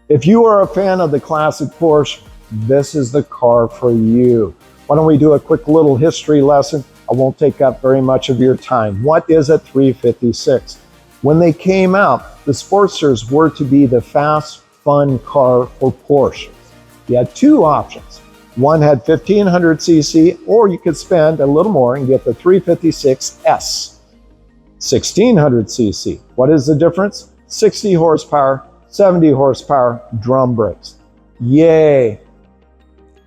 If you are a fan of the classic Porsche, this is the car for you. Why don't we do a quick little history lesson? I won't take up very much of your time. What is a 356? When they came out, the Sportsters were to be the fast, fun car for Porsche. You had two options. One had 1500 cc, or you could spend a little more and get the 356S, 1600 cc. What is the difference? 60 horsepower, 70 horsepower, drum brakes. Yay!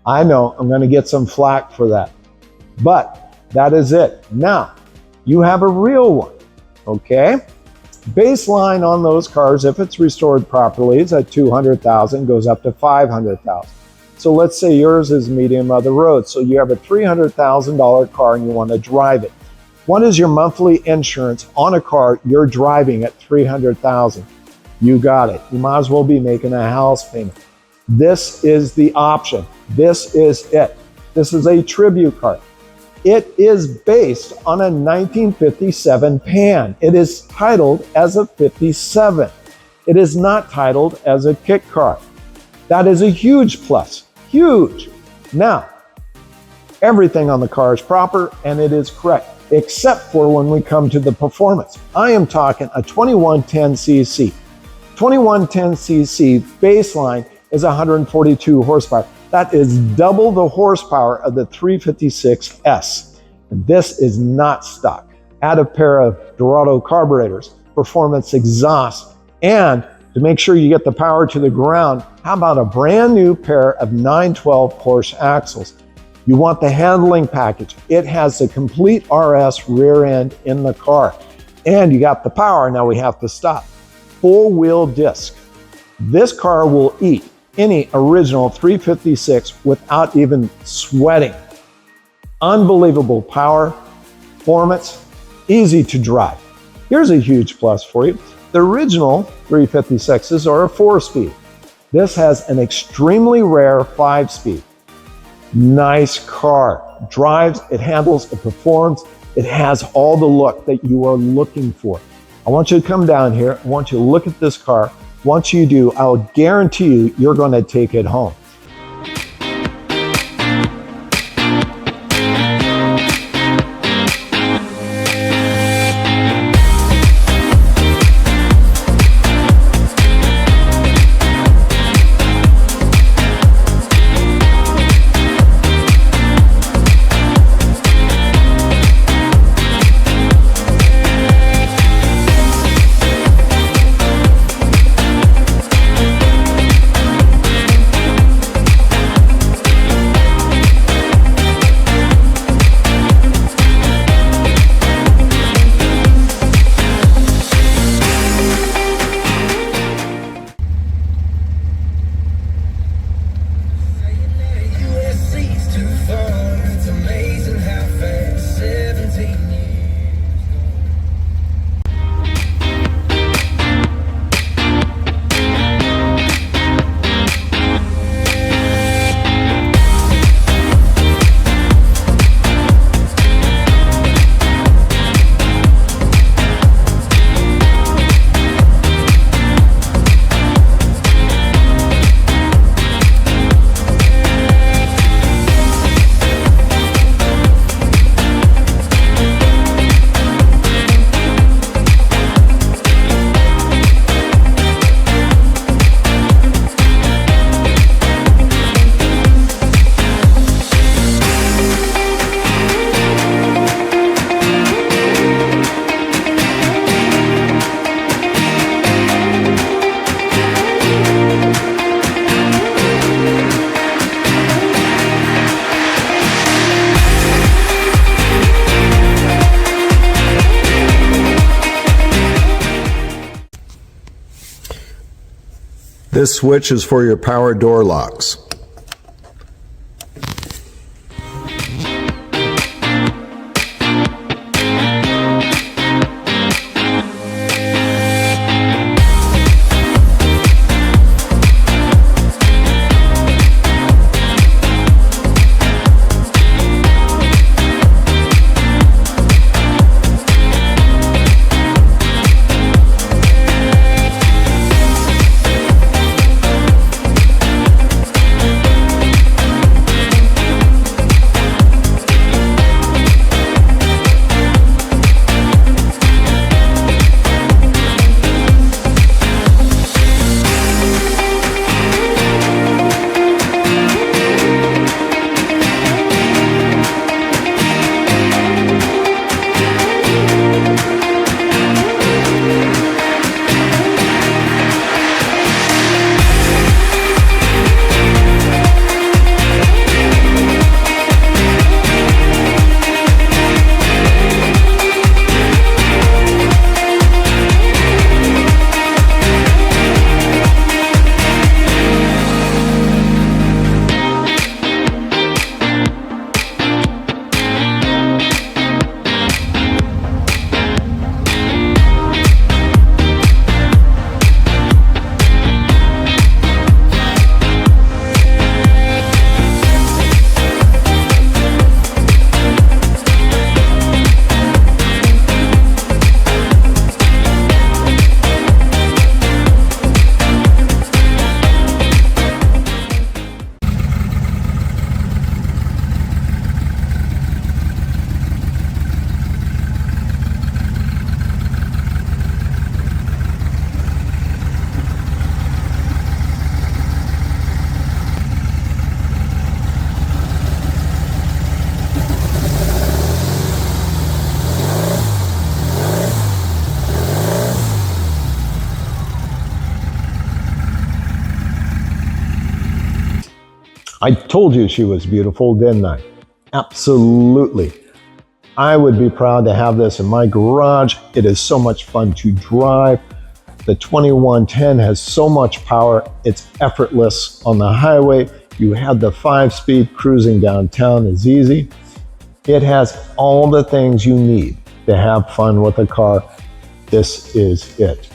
I know I'm going to get some flack for that, but that is it. Now, you have a real one, okay? Baseline on those cars, if it's restored properly, is at 200,000, goes up to 500,000. So let's say yours is medium of the road. So you have a $300,000 car and you want to drive it. What is your monthly insurance on a car you're driving at $300,000? You got it. You might as well be making a house payment. This is the option. This is it. This is a tribute car. It is based on a 1957 Pan. It is titled as a 57. It is not titled as a kit car. That is a huge plus. Huge. Now, everything on the car is proper and it is correct, except for when we come to the performance. I am talking a 2110cc. 2110cc baseline is 142 horsepower. That is double the horsepower of the 356S. And this is not stock. Add a pair of Dellorto carburetors, performance exhaust, and to make sure you get the power to the ground, how about a brand new pair of 912 Porsche axles? You want the handling package. It has the complete RS rear end in the car. And you got the power. Now we have to stop. Four-wheel disc. This car will eat any original 356 without even sweating. Unbelievable power, performance, easy to drive. Here's a huge plus for you. The original 356s are a 4-speed. This has an extremely rare 5-speed. Nice car. Drives, it handles, it performs, it has all the look that you are looking for. I want you to come down here. I want you to look at this car. Once you do, I'll guarantee you, you're going to take it home. This switch is for your power door locks. I told you she was beautiful, didn't I? Absolutely. I would be proud to have this in my garage. It is so much fun to drive. The 2110 has so much power. It's effortless on the highway. You have the 5-speed cruising downtown is easy. It has all the things you need to have fun with a car. This is it.